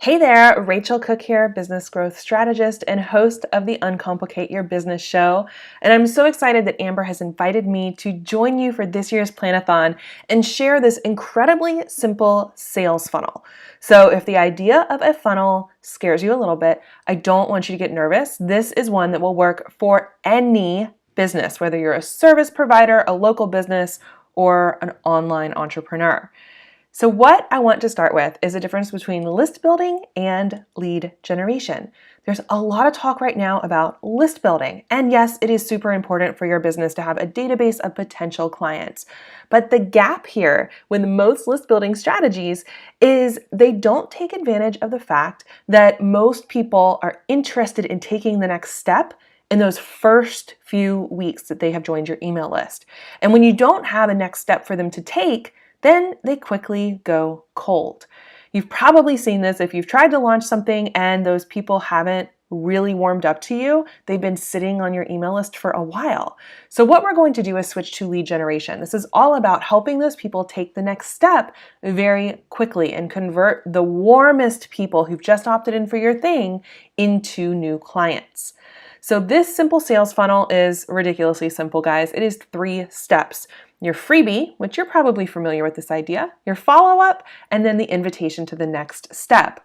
Hey there, Rachel Cook here, business growth strategist and host of the Uncomplicate Your Business show. And I'm so excited that Amber has invited me to join you for this year's Planathon and share this incredibly simple sales funnel. So if the idea of a funnel scares you a little bit, I don't want you to get nervous. This is one that will work for any business, whether you're a service provider, a local business, or an online entrepreneur. So what I want to start with is the difference between list building and lead generation. There's a lot of talk right now about list building. And yes, it is super important for your business to have a database of potential clients. But the gap here with most list building strategies is they don't take advantage of the fact that most people are interested in taking the next step in those first few weeks that they have joined your email list. And when you don't have a next step for them to take, then they quickly go cold. You've probably seen this if you've tried to launch something and those people haven't really warmed up to you. They've been sitting on your email list for a while. So what we're going to do is switch to lead generation. This is all about helping those people take the next step very quickly and convert the warmest people who've just opted in for your thing into new clients. So this simple sales funnel is ridiculously simple, guys. It is 3 steps. Your freebie, which you're probably familiar with this idea, your follow-up, and then the invitation to the next step.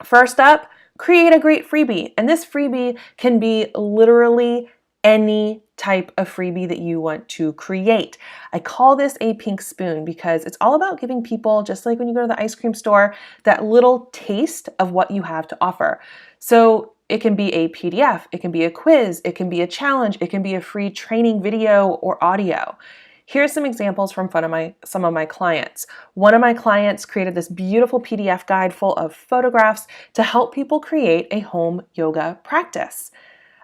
First up, create a great freebie. And this freebie can be literally any type of freebie that you want to create. I call this a pink spoon because it's all about giving people, just like when you go to the ice cream store, that little taste of what you have to offer. So it can be a PDF, it can be a quiz, it can be a challenge, it can be a free training video or audio. Here's some examples from some of my clients. One of my clients created this beautiful PDF guide full of photographs to help people create a home yoga practice.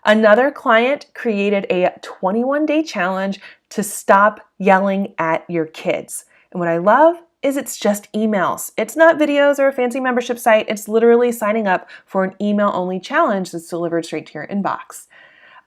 Another client created a 21-day challenge to stop yelling at your kids. And what I love is it's just emails. It's not videos or a fancy membership site. It's literally signing up for an email-only challenge that's delivered straight to your inbox.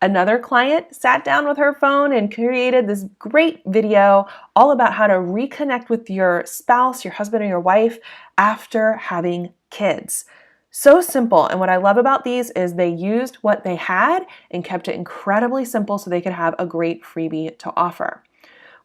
Another client sat down with her phone and created this great video all about how to reconnect with your spouse, your husband, or your wife after having kids. So simple. And what I love about these is they used what they had and kept it incredibly simple so they could have a great freebie to offer.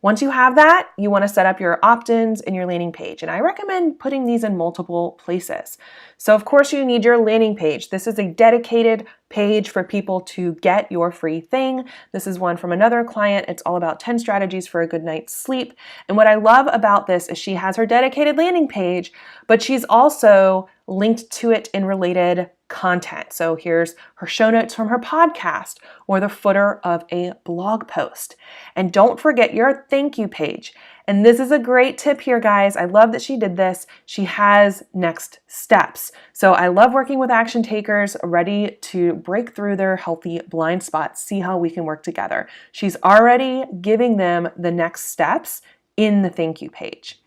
Once you have that, you want to set up your opt-ins and your landing page. And I recommend putting these in multiple places. So of course you need your landing page. This is a dedicated page for people to get your free thing. This is one from another client. It's all about 10 strategies for a good night's sleep. And what I love about this is she has her dedicated landing page, but she's also linked to it in related content. So here's her show notes from her podcast or the footer of a blog post. And don't forget your thank you page. And this is a great tip here, guys. I love that she did this. She has next steps. So I love working with action takers ready to break through their healthy blind spots, see how we can work together. She's already giving them the next steps in the thank you page.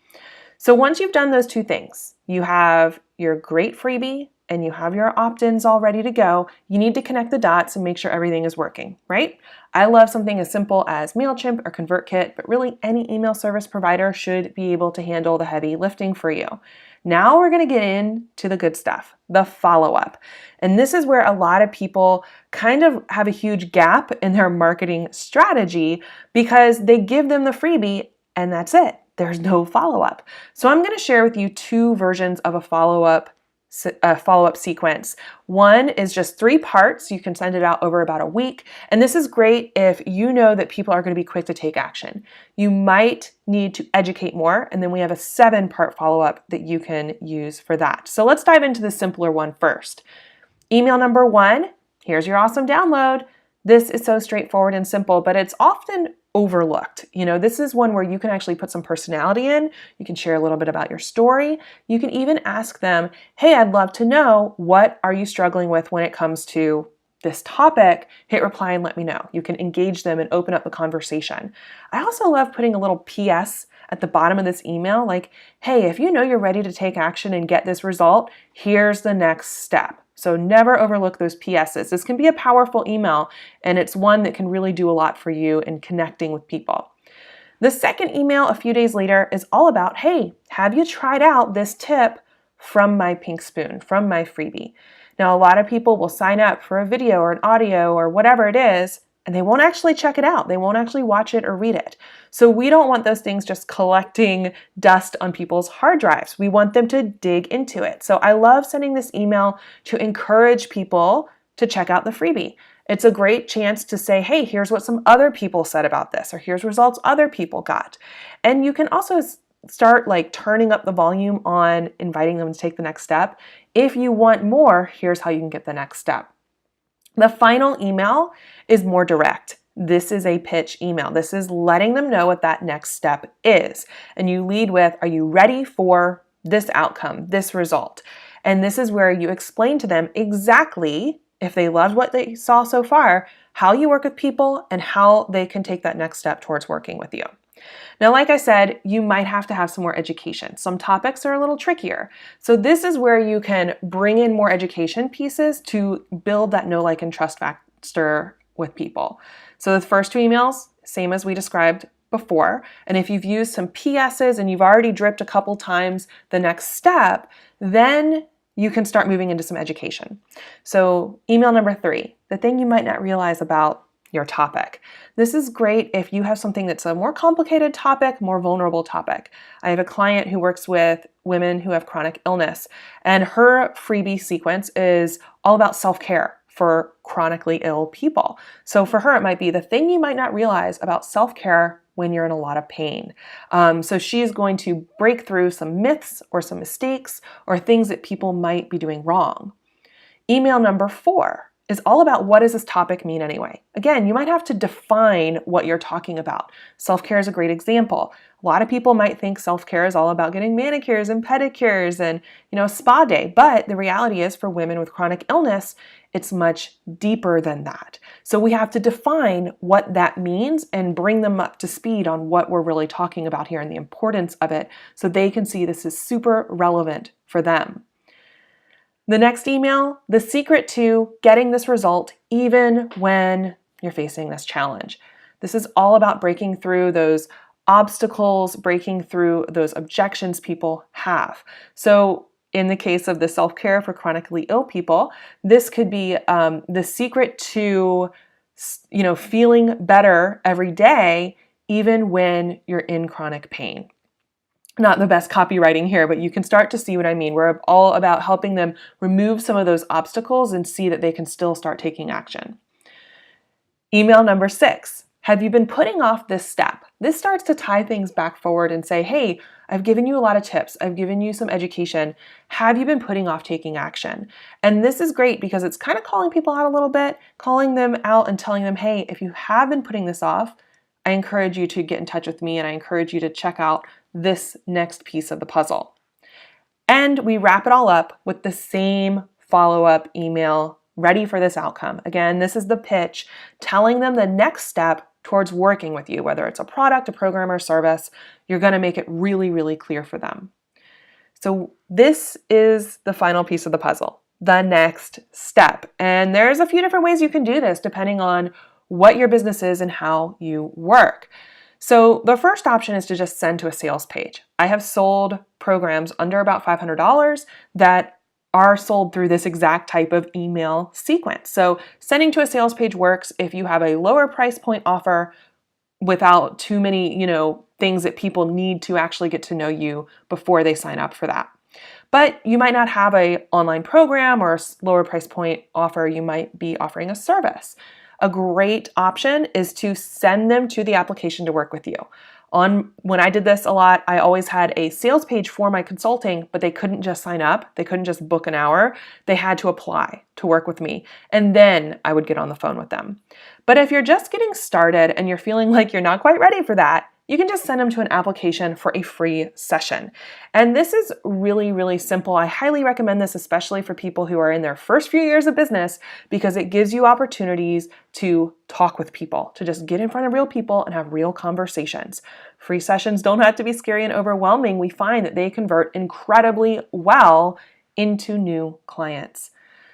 So once you've done those 2 things, you have your great freebie and you have your opt-ins all ready to go, you need to connect the dots and make sure everything is working, right? I love something as simple as MailChimp or ConvertKit, but really any email service provider should be able to handle the heavy lifting for you. Now we're going to get into the good stuff, the follow-up. And this is where a lot of people kind of have a huge gap in their marketing strategy because they give them the freebie and that's it. There's no follow-up. So I'm going to share with you 2 versions of a follow-up sequence. One is just 3 parts. You can send it out over about a week. And this is great if you know that people are going to be quick to take action. You might need to educate more. And then we have a 7-part follow-up that you can use for that. So let's dive into the simpler one first. Email number 1, here's your awesome download. This is so straightforward and simple, but it's often overlooked. You know, this is one where you can actually put some personality in. You can share a little bit about your story. You can even ask them, hey, I'd love to know, what are you struggling with when it comes to this topic? Hit reply and let me know. You can engage them and open up the conversation. I also love putting a little PS at the bottom of this email, like, hey, if you know you're ready to take action and get this result, here's the next step. So never overlook those PSs. This can be a powerful email, and it's one that can really do a lot for you in connecting with people. The second email a few days later is all about, hey, have you tried out this tip from my pink spoon, from my freebie. Now, a lot of people will sign up for a video or an audio or whatever it is, and they won't actually check it out. They won't actually watch it or read it. So we don't want those things just collecting dust on people's hard drives. We want them to dig into it. So I love sending this email to encourage people to check out the freebie. It's a great chance to say, hey, here's what some other people said about this, or here's results other people got. And you can also start like turning up the volume on inviting them to take the next step. If you want more, here's how you can get the next step. The final email is more direct. This is a pitch email. This is letting them know what that next step is. And you lead with, are you ready for this outcome, this result? And this is where you explain to them exactly, if they loved what they saw so far, how you work with people and how they can take that next step towards working with you. Now, like I said, you might have to have some more education. Some topics are a little trickier. So this is where you can bring in more education pieces to build that know, like, and trust factor with people. So the first two emails, same as we described before. And if you've used some PSs and you've already dripped a couple times the next step, then you can start moving into some education. So email number 3, the thing you might not realize about your topic. This is great if you have something that's a more complicated topic, more vulnerable topic. I have a client who works with women who have chronic illness, and her freebie sequence is all about self-care for chronically ill people. So for her, it might be the thing you might not realize about self-care when you're in a lot of pain. So she's going to break through some myths or some mistakes or things that people might be doing wrong. Email number 4 is all about, what does this topic mean anyway? Again, you might have to define what you're talking about. Self-care is a great example. A lot of people might think self-care is all about getting manicures and pedicures and, a spa day. But the reality is, for women with chronic illness, it's much deeper than that. So we have to define what that means and bring them up to speed on what we're really talking about here and the importance of it, so they can see this is super relevant for them. The next email, the secret to getting this result even when you're facing this challenge. This is all about breaking through those obstacles, breaking through those objections people have. So in the case of the self-care for chronically ill people, this could be the secret to, feeling better every day, even when you're in chronic pain. Not the best copywriting here, but you can start to see what I mean. We're all about helping them remove some of those obstacles and see that they can still start taking action. Email number 6. Have you been putting off this step? This starts to tie things back forward and say, hey, I've given you a lot of tips. I've given you some education. Have you been putting off taking action? And this is great because it's kind of calling people out a little bit, calling them out and telling them, hey, if you have been putting this off, I encourage you to get in touch with me, and I encourage you to check out this next piece of the puzzle. And we wrap it all up with the same follow-up email, ready for this outcome. Again, this is the pitch, telling them the next step towards working with you, whether it's a product, a program, or service. You're going to make it really, really clear for them. So this is the final piece of the puzzle, the next step. And there's a few different ways you can do this depending on what your business is and how you work. So the first option is to just send to a sales page. I have sold programs under about $500 that are sold through this exact type of email sequence. So sending to a sales page works if you have a lower price point offer without too many, things that people need to actually get to know you before they sign up for that. But you might not have an online program or a lower price point offer. You might be offering a service. A great option is to send them to the application to work with you. When I did this a lot, I always had a sales page for my consulting, but they couldn't just sign up. They couldn't just book an hour. They had to apply to work with me. And then I would get on the phone with them. But if you're just getting started and you're feeling like you're not quite ready for that, you can just send them to an application for a free session. And this is really, really simple. I highly recommend this, especially for people who are in their first few years of business, because it gives you opportunities to talk with people, to just get in front of real people and have real conversations. Free sessions don't have to be scary and overwhelming. We find that they convert incredibly well into new clients.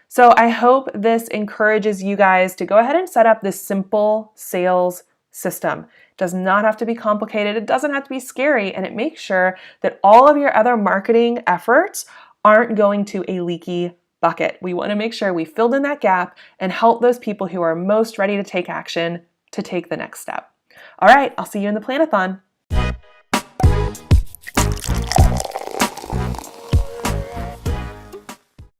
So I hope this encourages you guys to go ahead and set up this simple sales system. It does not have to be complicated. It doesn't have to be scary. And it makes sure that all of your other marketing efforts aren't going to a leaky bucket. We want to make sure we filled in that gap and help those people who are most ready to take action to take the next step. All right, I'll see you in the planathon.